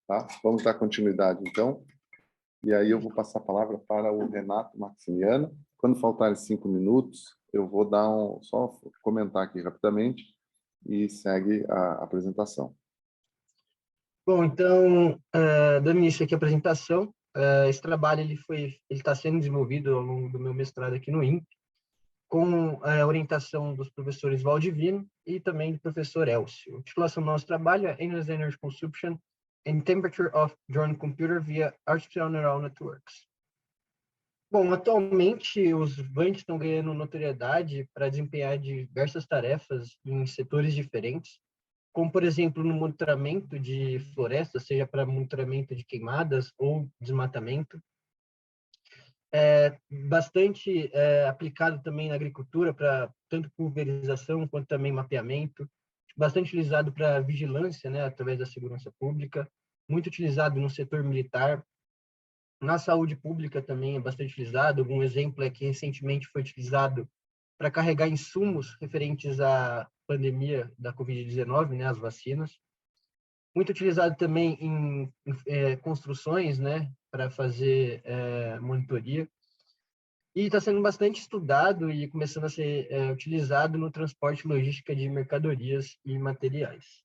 Tá? Vamos dar continuidade, então. E aí eu vou passar a palavra para o Renato Maximiano. Quando faltarem 5 minutos, eu vou dar só comentar aqui rapidamente e segue a apresentação. Bom, então, dando início aqui à apresentação, esse trabalho ele está sendo desenvolvido ao longo do meu mestrado aqui no INPE, com a orientação dos professores Valdivino e também do professor Elcio. A titulação do nosso trabalho é Endless Energy Consumption and Temperature of Drone Computer via Artificial Neural Networks. Bom, atualmente os VANTs estão ganhando notoriedade para desempenhar diversas tarefas em setores diferentes, como, por exemplo, no monitoramento de florestas, seja para monitoramento de queimadas ou desmatamento. Bastante aplicado também na agricultura, para tanto pulverização quanto também mapeamento. Bastante utilizado para vigilância, né, através da segurança pública. Muito utilizado no setor militar. Na saúde pública também é bastante utilizado. Um exemplo é que recentemente foi utilizado para carregar insumos referentes à pandemia da Covid-19, né, as vacinas. Muito utilizado também em construções, né, para fazer monitoria. E está sendo bastante estudado e começando a ser utilizado no transporte e logística de mercadorias e materiais.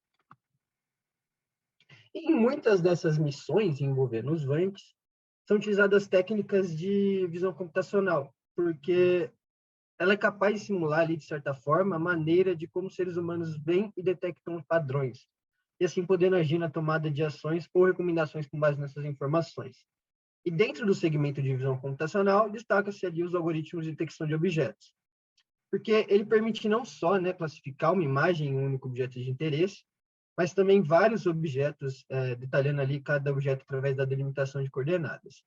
E em muitas dessas missões envolvendo os VANTs, são utilizadas técnicas de visão computacional, porque ela é capaz de simular, ali, de certa forma, a maneira de como seres humanos veem e detectam padrões, e assim podendo agir na tomada de ações ou recomendações com base nessas informações. E dentro do segmento de visão computacional, destaca-se ali os algoritmos de detecção de objetos, porque ele permite não só, né, classificar uma imagem em um único objeto de interesse, mas também vários objetos, detalhando ali cada objeto através da delimitação de coordenadas.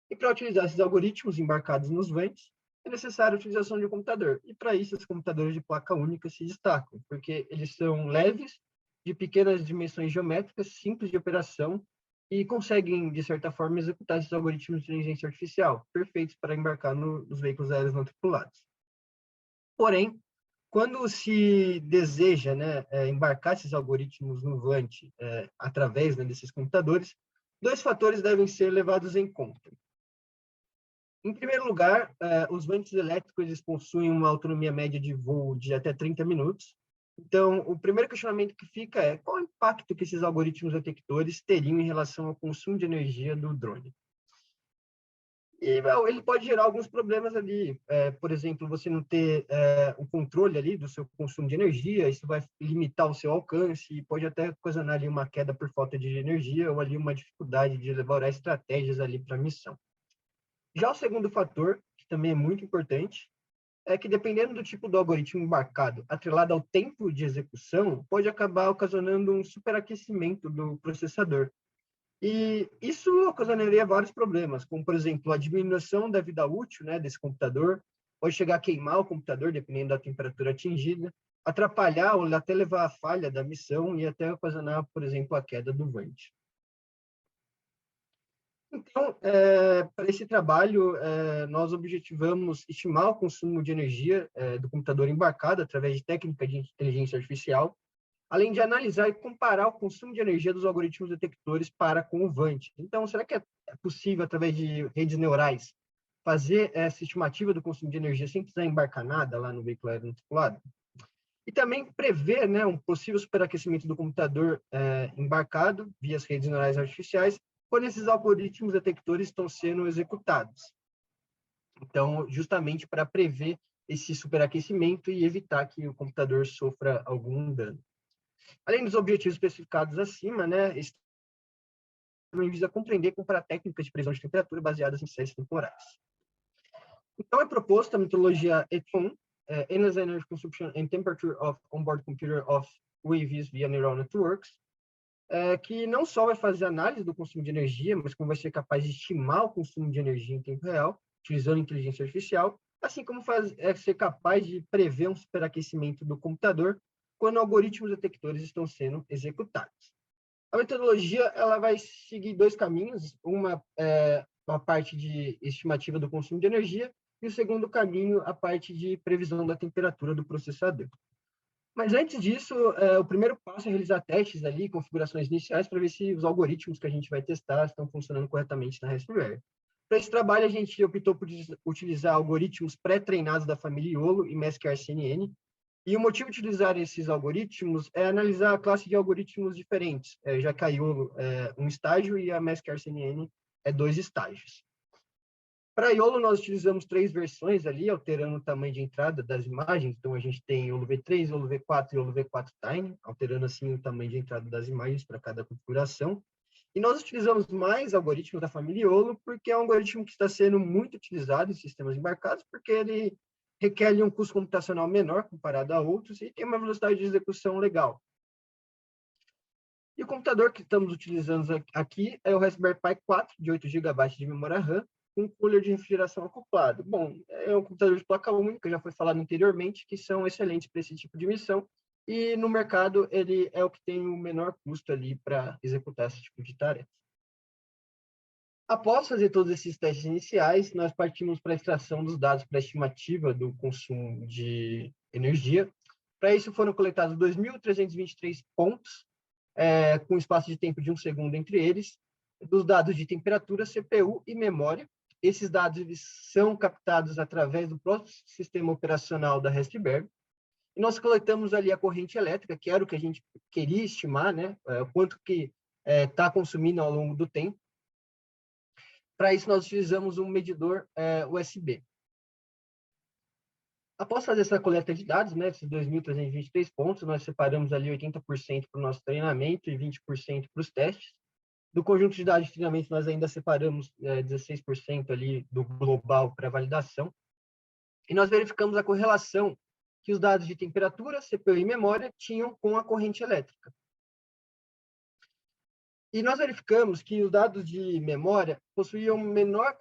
E para utilizar esses algoritmos embarcados nos VANTs, é necessária a utilização de um computador. E para isso, os computadores de placa única se destacam, porque eles são leves, de pequenas dimensões geométricas, simples de operação, e conseguem, de certa forma, executar esses algoritmos de inteligência artificial, perfeitos para embarcar nos veículos aéreos não tripulados. Porém, quando se deseja, né, embarcar esses algoritmos no VANT através, né, desses computadores, dois fatores devem ser levados em conta. Em primeiro lugar, os VANTs elétricos eles possuem uma autonomia média de voo de até 30 minutos. Então, o primeiro questionamento que fica é qual o impacto que esses algoritmos detectores teriam em relação ao consumo de energia do drone? E ele pode gerar alguns problemas ali. Por exemplo, você não ter o controle ali do seu consumo de energia, isso vai limitar o seu alcance e pode até ocasionar ali uma queda por falta de energia ou ali uma dificuldade de elaborar estratégias ali para a missão. Já o segundo fator, que também é muito importante, é que dependendo do tipo do algoritmo embarcado, atrelado ao tempo de execução, pode acabar ocasionando um superaquecimento do processador. E isso ocasionaria vários problemas, como, por exemplo, a diminuição da vida útil, né, desse computador, pode chegar a queimar o computador, dependendo da temperatura atingida, atrapalhar ou até levar à falha da missão e até ocasionar, por exemplo, a queda do VANT. Então, para esse trabalho, nós objetivamos estimar o consumo de energia do computador embarcado através de técnica de inteligência artificial, além de analisar e comparar o consumo de energia dos algoritmos detectores para com o VANT. Então, será que é possível, através de redes neurais, fazer essa estimativa do consumo de energia sem precisar embarcar nada lá no veículo aéreo não tripulado? E também prever, né, um possível superaquecimento do computador embarcado via as redes neurais artificiais, quando esses algoritmos detectores estão sendo executados. Então, justamente para prever esse superaquecimento e evitar que o computador sofra algum dano. Além dos objetivos especificados acima, né, esse também visa compreender e comparar técnicas de previsão de temperatura baseadas em séries temporais. Então, é proposta a metodologia ETON, Endless Energy Consumption and Temperature of Onboard Computer of UAVs via Neural Networks, que não só vai fazer análise do consumo de energia, mas como vai ser capaz de estimar o consumo de energia em tempo real, utilizando inteligência artificial, assim como ser capaz de prever um superaquecimento do computador quando algoritmos detectores estão sendo executados. A metodologia ela vai seguir dois caminhos, uma parte de estimativa do consumo de energia e o segundo caminho, a parte de previsão da temperatura do processador. Mas antes disso, o primeiro passo é realizar testes ali, configurações iniciais, para ver se os algoritmos que a gente vai testar estão funcionando corretamente na Raspberry. Para esse trabalho, a gente optou por utilizar algoritmos pré-treinados da família YOLO e MaskRCNN. E o motivo de utilizar esses algoritmos é analisar a classe de algoritmos diferentes, já que a YOLO é um estágio e a MaskRCNN é 2 estágios. Para YOLO, nós utilizamos 3 versões ali, alterando o tamanho de entrada das imagens. Então, a gente tem YOLO V3, YOLO V4 e YOLO V4 Tiny, alterando assim o tamanho de entrada das imagens para cada configuração. E nós utilizamos mais algoritmos da família YOLO, porque é um algoritmo que está sendo muito utilizado em sistemas embarcados, porque ele requer um custo computacional menor comparado a outros e tem uma velocidade de execução legal. E o computador que estamos utilizando aqui é o Raspberry Pi 4, de 8 GB de memória RAM, com cooler de refrigeração acoplado. Bom, é um computador de placa única, já foi falado anteriormente, que são excelentes para esse tipo de missão, e no mercado ele é o que tem o menor custo ali para executar esse tipo de tarefa. Após fazer todos esses testes iniciais, nós partimos para a extração dos dados para a estimativa do consumo de energia. Para isso foram coletados 2.323 pontos, com espaço de tempo de 1 segundo entre eles, dos dados de temperatura, CPU e memória. Esses dados eles são captados através do próprio sistema operacional da Raspberry. E nós coletamos ali a corrente elétrica, que era o que a gente queria estimar, né? Quanto que está consumindo ao longo do tempo. Para isso, nós utilizamos um medidor USB. Após fazer essa coleta de dados, né, esses 2.323 pontos, nós separamos ali 80% para o nosso treinamento e 20% para os testes. Do conjunto de dados de treinamento, nós ainda separamos 16% ali do global para validação. E nós verificamos a correlação que os dados de temperatura, CPU e memória tinham com a corrente elétrica. E nós verificamos que os dados de memória possuíam menor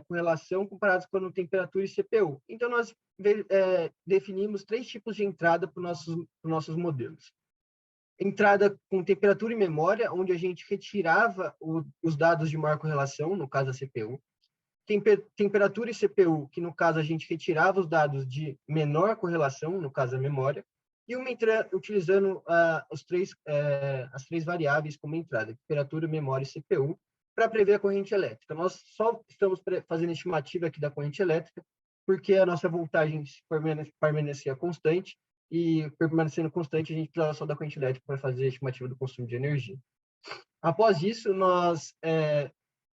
correlação comparados com a temperatura e CPU. Então, nós definimos 3 tipos de entrada para os nossos modelos. Entrada com temperatura e memória, onde a gente retirava os dados de maior correlação, no caso a CPU. Temperatura e CPU, que no caso a gente retirava os dados de menor correlação, no caso a memória. E uma utilizando as 3 variáveis como entrada, temperatura, memória e CPU, para prever a corrente elétrica. Nós só estamos fazendo a estimativa aqui da corrente elétrica, porque a nossa voltagem permanecia constante, e permanecendo constante, a gente precisava só da corrente elétrica para fazer a estimativa do consumo de energia. Após isso, nós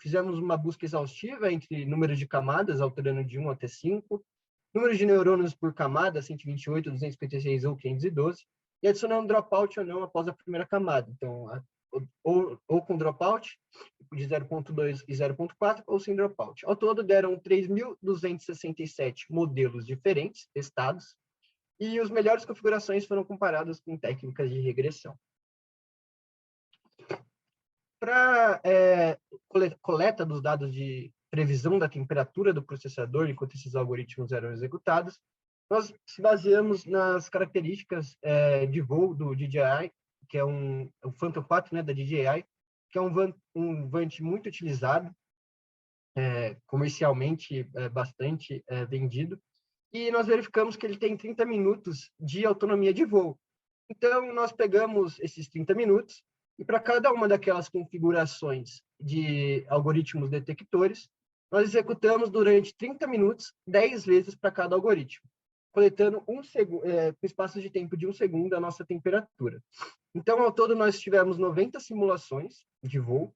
fizemos uma busca exaustiva entre números de camadas, alterando de 1 até 5, números de neurônios por camada, 128, 256 ou 512, e adicionando dropout ou não após a primeira camada. Então, ou com dropout, de 0.2 e 0.4, ou sem dropout. Ao todo, deram 3.267 modelos diferentes testados, e as melhores configurações foram comparadas com técnicas de regressão. Para coleta dos dados de previsão da temperatura do processador enquanto esses algoritmos eram executados, nós se baseamos nas características de voo do DJI, que é o Phantom 4, né, da DJI, que é um VANT muito utilizado, comercialmente bastante vendido, e nós verificamos que ele tem 30 minutos de autonomia de voo. Então, nós pegamos esses 30 minutos, e para cada uma daquelas configurações de algoritmos detectores, nós executamos durante 30 minutos, 10 vezes para cada algoritmo, coletando com espaço de tempo de 1 segundo a nossa temperatura. Então, ao todo, nós tivemos 90 simulações de voo,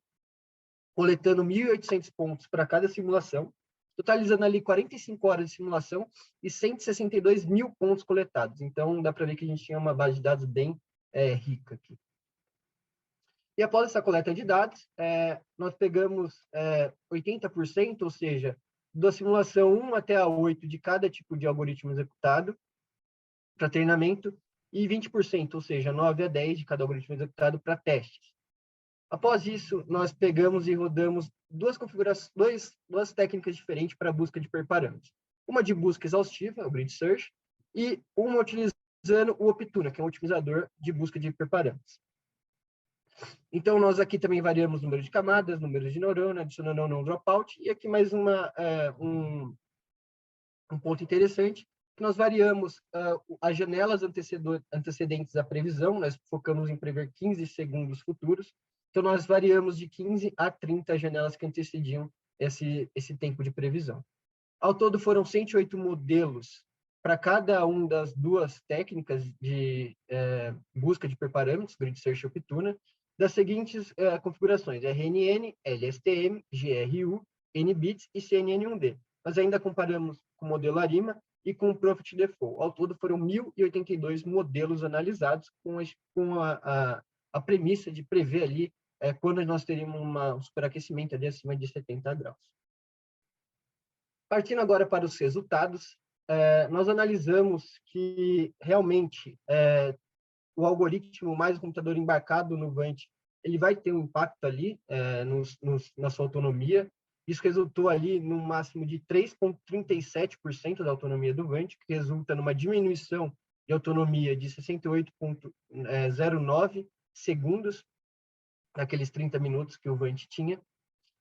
coletando 1.800 pontos para cada simulação, totalizando ali 45 horas de simulação e 162 mil pontos coletados. Então, dá para ver que a gente tinha uma base de dados bem rica aqui. E após essa coleta de dados, nós pegamos 80%, ou seja, da simulação 1 até a 8 de cada tipo de algoritmo executado para treinamento, e 20%, ou seja, 9 a 10 de cada algoritmo executado para testes. Após isso, nós pegamos e rodamos duas técnicas diferentes para a busca de hiperparâmetros. Uma de busca exaustiva, o Grid Search, e uma utilizando o Optuna, que é um otimizador de busca de hiperparâmetros. Então, nós aqui também variamos o número de camadas, número de neurônio, adicionando ou não dropout, e aqui mais um ponto interessante, Nós variamos as janelas antecedentes à previsão, nós focamos em prever 15 segundos futuros, então nós variamos de 15 a 30 janelas que antecediam esse tempo de previsão. Ao todo, foram 108 modelos para cada uma das duas técnicas de busca de hiperparâmetros, Grid Search e Optuna, das seguintes configurações: RNN, LSTM, GRU, NBITS e CNN1D. Nós ainda comparamos com o modelo ARIMA e com o Profit Default. Ao todo, foram 1.082 modelos analisados com a premissa de prever ali quando nós teríamos um superaquecimento ali acima de 70 graus. Partindo agora para os resultados, nós analisamos que realmente o algoritmo mais o computador embarcado no Vant, ele vai ter um impacto ali na sua autonomia. Isso resultou ali no máximo de 3,37% da autonomia do Vant, que resulta numa diminuição de autonomia de 68,09 segundos naqueles 30 minutos que o Vant tinha.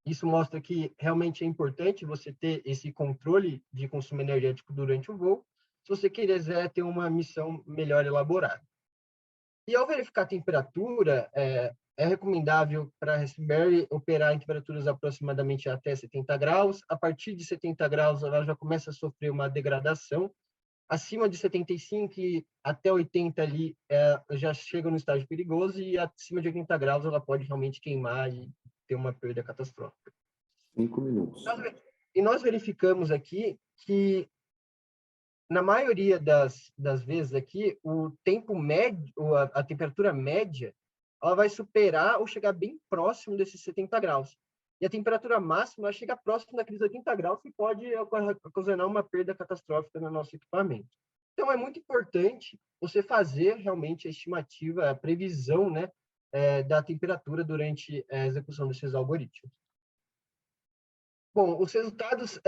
Isso mostra que realmente é importante você ter esse controle de consumo energético durante o voo, se você quiser ter uma missão melhor elaborada. E ao verificar a temperatura, é recomendável para a Raspberry operar em temperaturas aproximadamente até 70 graus. A partir de 70 graus, ela já começa a sofrer uma degradação. Acima de 75 e até 80 ali, já chega no estágio perigoso, e acima de 80 graus ela pode realmente queimar e ter uma perda catastrófica. 5 minutos. E nós verificamos aqui que, na maioria das vezes aqui, o tempo médio, a temperatura média, ela vai superar ou chegar bem próximo desses 70 graus. E a temperatura máxima chega próximo daqueles 80 graus, que pode ocasionar uma perda catastrófica no nosso equipamento. Então, é muito importante você fazer realmente a estimativa, a previsão, né, da temperatura durante a execução desses algoritmos. Bom, os resultados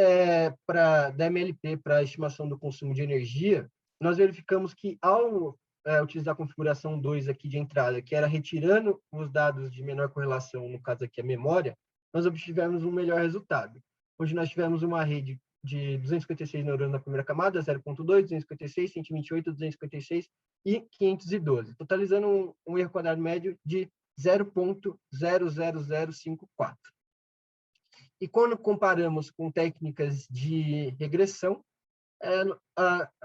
da MLP para a estimação do consumo de energia, nós verificamos que, ao utilizar a configuração 2 aqui de entrada, que era retirando os dados de menor correlação, no caso aqui a memória, nós obtivemos um melhor resultado, onde nós tivemos uma rede de 256 neurônios na primeira camada, 0,2, 256, 128, 256 e 512, totalizando um erro quadrado médio de 0,00054. E quando comparamos com técnicas de regressão,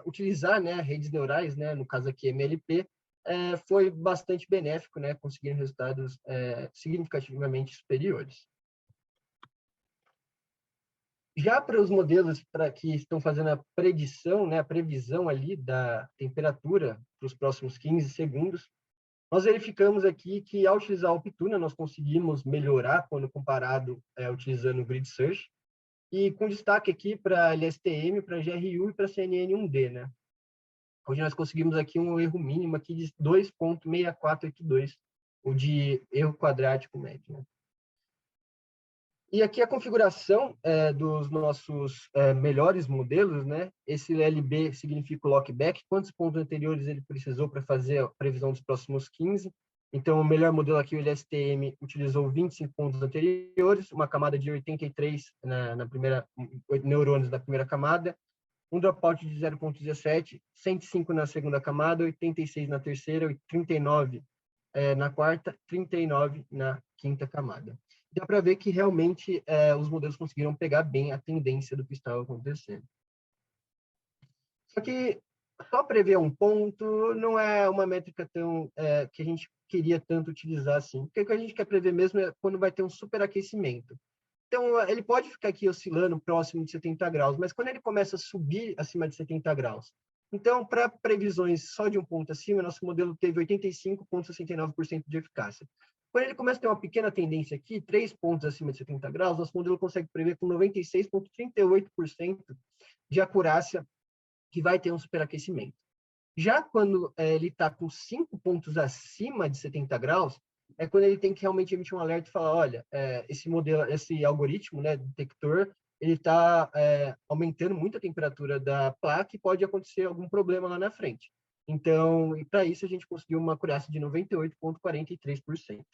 utilizar, né, redes neurais, né, no caso aqui MLP, foi bastante benéfico, né, conseguir resultados significativamente superiores. Já para os modelos que estão fazendo a predição, né, a previsão ali da temperatura para os próximos 15 segundos, nós verificamos aqui que, ao utilizar a Optuna, nós conseguimos melhorar quando comparado utilizando o Grid Search, e com destaque aqui para LSTM, para GRU e para CNN1D, né? Onde nós conseguimos aqui um erro mínimo aqui de 2,6482, o de erro quadrático médio, né? E aqui a configuração dos nossos melhores modelos, né? Esse LB significa o lockback, quantos pontos anteriores ele precisou para fazer a previsão dos próximos 15. Então, o melhor modelo aqui, o LSTM, utilizou 25 pontos anteriores, uma camada de 83 na primeira, 8 neurônios na primeira camada, um dropout de 0,17, 105 na segunda camada, 86 na terceira, 39 na quarta, 39 na quinta camada. Dá para ver que realmente os modelos conseguiram pegar bem a tendência do que estava acontecendo. Só que só prever um ponto não é uma métrica tão que a gente queria tanto utilizar assim. Porque o que a gente quer prever mesmo é quando vai ter um superaquecimento. Então, ele pode ficar aqui oscilando próximo de 70 graus, mas quando ele começa a subir acima de 70 graus. Então, para previsões só de um ponto acima, nosso modelo teve 85,69% de eficácia. Quando ele começa a ter uma pequena tendência aqui, 3 pontos acima de 70 graus, nosso modelo consegue prever com 96,38% de acurácia que vai ter um superaquecimento. Já quando ele está com 5 pontos acima de 70 graus, é quando ele tem que realmente emitir um alerta e falar, olha, esse modelo, esse algoritmo, né, detector, ele está aumentando muito a temperatura da placa e pode acontecer algum problema lá na frente. Então, e para isso a gente conseguiu uma acurácia de 98,43%.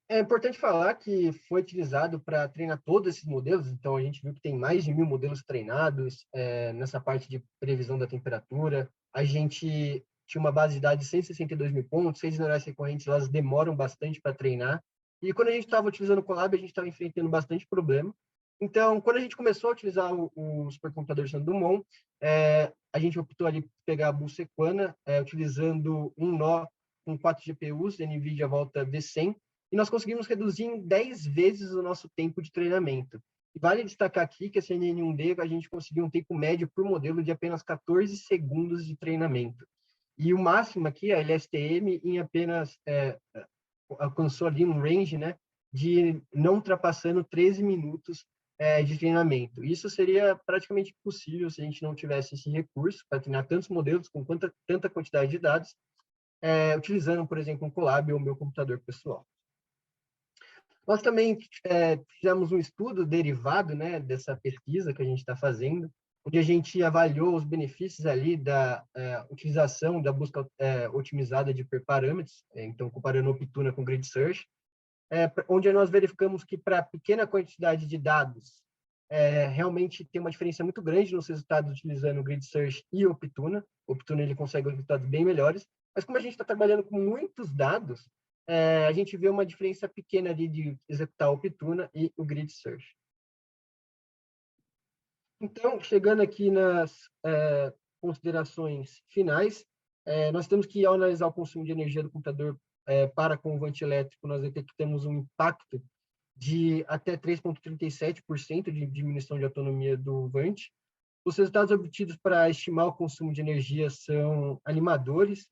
É importante falar que foi utilizado para treinar todos esses modelos, então a gente viu que tem mais de 1.000 modelos treinados nessa parte de previsão da temperatura. A gente tinha uma base de dados de 162 mil pontos, 6 neurais recorrentes, elas demoram bastante para treinar. E quando a gente estava utilizando o Colab, a gente estava enfrentando bastante problema. Então, quando a gente começou a utilizar o supercomputador Santos Dumont, a gente optou ali por pegar a Bulsequana, utilizando um nó com 4 GPUs, NVIDIA Volta V100, e nós conseguimos reduzir em 10 vezes o nosso tempo de treinamento. E vale destacar aqui que a CNN1D, a gente conseguiu um tempo médio por modelo de apenas 14 segundos de treinamento. E o máximo aqui, a LSTM, em apenas alcançou ali um range, né, de não ultrapassando 13 minutos de treinamento. Isso seria praticamente impossível se a gente não tivesse esse recurso para treinar tantos modelos com tanta quantidade de dados, utilizando, por exemplo, um Colab ou meu computador pessoal. Nós também fizemos um estudo derivado, né, dessa pesquisa que a gente está fazendo, onde a gente avaliou os benefícios ali da utilização da busca otimizada de hiperparâmetros, então comparando Optuna com Grid Search, onde nós verificamos que para pequena quantidade de dados, realmente tem uma diferença muito grande nos resultados utilizando o Grid Search e o Optuna. O Optuna ele consegue resultados bem melhores, mas como a gente está trabalhando com muitos dados, a gente vê uma diferença pequena ali de executar o Optuna e o Grid Search. Então, chegando aqui nas considerações finais, nós temos que, ao analisar o consumo de energia do computador para com o vante elétrico, nós detectamos um impacto de até 3,37% de diminuição de autonomia do vante. Os resultados obtidos para estimar o consumo de energia são animadores.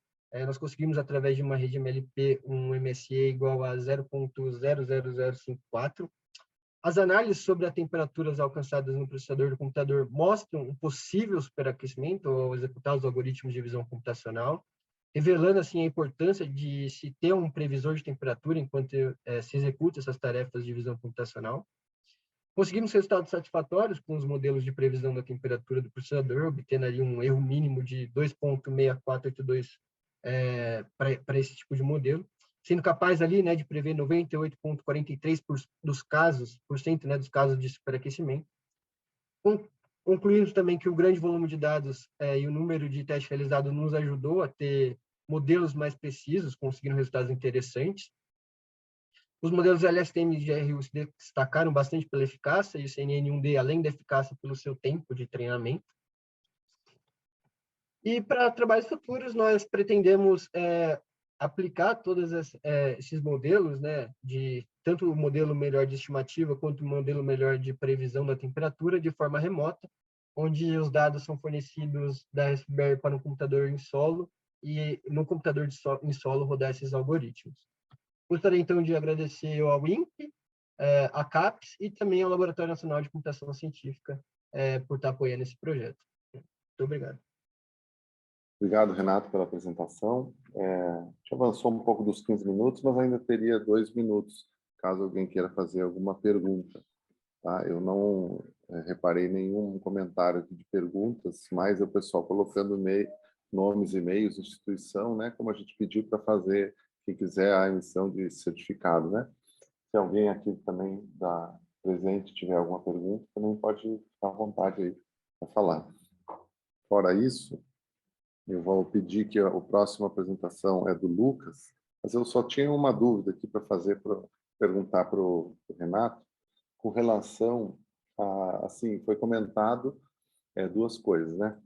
Nós conseguimos, através de uma rede MLP, um MSE igual a 0,00054. As análises sobre as temperaturas alcançadas no processador do computador mostram um possível superaquecimento ao executar os algoritmos de visão computacional, revelando assim a importância de se ter um previsor de temperatura enquanto se executa essas tarefas de visão computacional. Conseguimos resultados satisfatórios com os modelos de previsão da temperatura do processador, obtendo ali um erro mínimo de 2,6482 para esse tipo de modelo, sendo capaz ali, né, de prever 98,43% dos casos, dos casos de superaquecimento. Concluímos também que o grande volume de dados e o número de testes realizados nos ajudou a ter modelos mais precisos, conseguindo resultados interessantes. Os modelos LSTM e GRU se destacaram bastante pela eficácia, e o CNN1D, além da eficácia, pelo seu tempo de treinamento. E para trabalhos futuros, nós pretendemos aplicar todos esses modelos, né, de tanto o modelo melhor de estimativa quanto o modelo melhor de previsão da temperatura de forma remota, onde os dados são fornecidos da Raspberry para um computador em solo e no computador em solo rodar esses algoritmos. Gostaria, então, de agradecer ao INPE, à CAPES e também ao Laboratório Nacional de Computação Científica por estar apoiando esse projeto. Muito obrigado. Obrigado, Renato, pela apresentação. A gente avançou um pouco dos 15 minutos, mas ainda teria 2 minutos, caso alguém queira fazer alguma pergunta. Tá? Eu não reparei nenhum comentário aqui de perguntas, mas o pessoal colocando nomes, e-mails, instituição, né? Como a gente pediu para fazer, quem quiser, a emissão de certificado, né? Se alguém aqui também presente tiver alguma pergunta, também pode ficar à vontade aí para falar. Fora isso, eu vou pedir que a próxima apresentação é do Lucas, mas eu só tinha uma dúvida aqui para perguntar para o Renato, com relação a, assim, foi comentado duas coisas, né?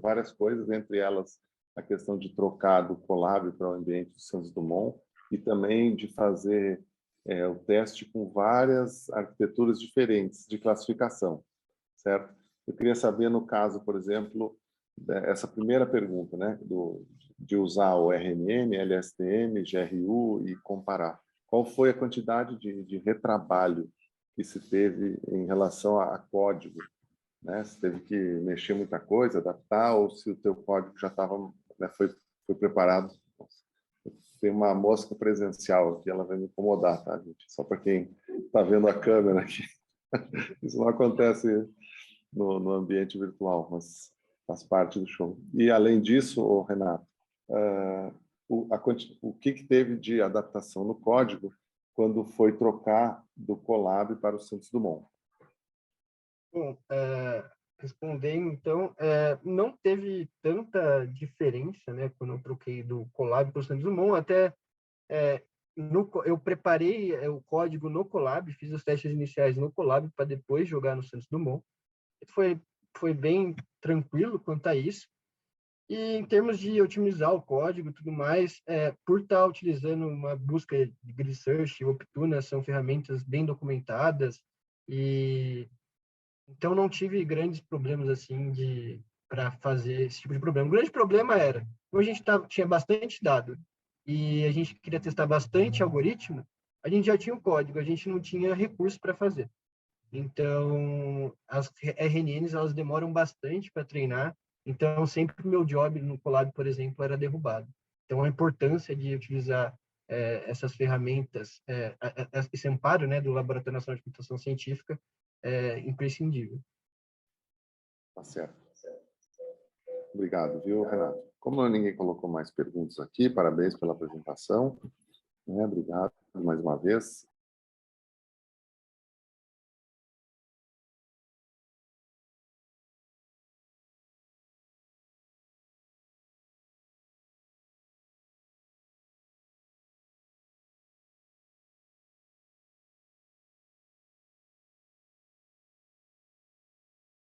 Várias coisas, entre elas a questão de trocar do Colab para o ambiente do Santos Dumont e também de fazer o teste com várias arquiteturas diferentes de classificação, certo? Eu queria saber, no caso, por exemplo, essa primeira pergunta, né, de usar o RNN, LSTM, GRU e comparar. Qual foi a quantidade de retrabalho que se teve em relação a código? Né? Se teve que mexer muita coisa, adaptar, ou se o teu código já estava, né, foi preparado? Tem uma mosca presencial aqui, ela vai me incomodar, tá, gente? Só para quem está vendo a câmera aqui. Isso não acontece no ambiente virtual, mas faz parte do show. E, além disso, Renato, o que teve de adaptação no código quando foi trocar do Colab para o Santos Dumont? Bom, respondendo, então, não teve tanta diferença, né, quando eu troquei do Colab para o Santos Dumont, até eu preparei o código no Colab, fiz os testes iniciais no Colab para depois jogar no Santos Dumont. Foi bem tranquilo quanto a isso. E em termos de otimizar o código e tudo mais, por estar utilizando uma busca de grid search e Optuna, são ferramentas bem documentadas, e então não tive grandes problemas assim para fazer esse tipo de problema. O grande problema era, como a gente tinha bastante dado e a gente queria testar bastante algoritmo, a gente já tinha o código, a gente não tinha recurso para fazer. Então, as RNNs, elas demoram bastante para treinar, então sempre o meu job no Colab, por exemplo, era derrubado. Então, a importância de utilizar essas ferramentas, esse amparo, né, do Laboratório Nacional de Computação Científica, é imprescindível. Tá certo. Obrigado, viu, Renato? Como ninguém colocou mais perguntas aqui, parabéns pela apresentação. Obrigado mais uma vez.